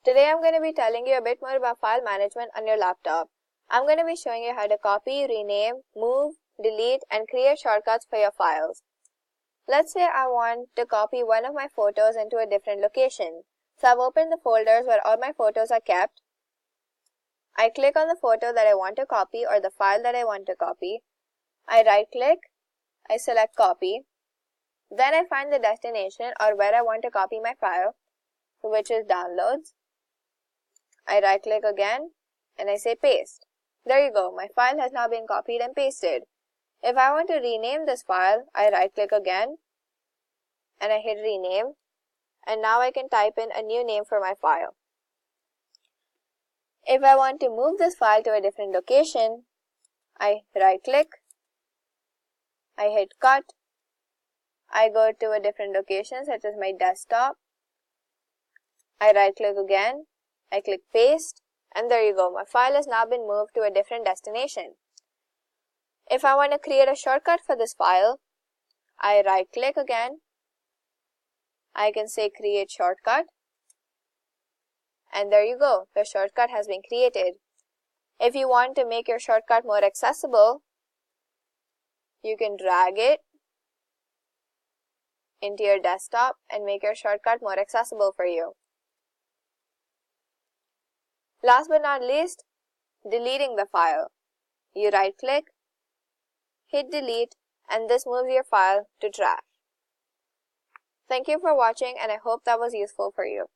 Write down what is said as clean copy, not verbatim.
Today I'm going to be telling you a bit more about file management on your laptop. I'm going to be showing you how to copy, rename, move, delete, and create shortcuts for your files. Let's say I want to copy one of my photos into a different location. So I've opened the folders where all my photos are kept. I click on the photo that I want to copy or the file that I want to copy. I right click, I select copy. Then I find the destination or where I want to copy my file, which is downloads. I right click again and I say paste. There you go, my file has now been copied and pasted. If I want to rename this file, I right click again and I hit rename, and now I can type in a new name for my file. If I want to move this file to a different location, I right click, I hit cut, I go to a different location such as my desktop, I right click again, I click paste, and there you go, my file has now been moved to a different destination. If I want to create a shortcut for this file, I right click again, I can say create shortcut, and there you go, the shortcut has been created. If you want to make your shortcut more accessible, you can drag it into your desktop and make your shortcut more accessible for you. Last but not least, deleting the file. You right click, hit delete, and this moves your file to trash. Thank you for watching, and I hope that was useful for you.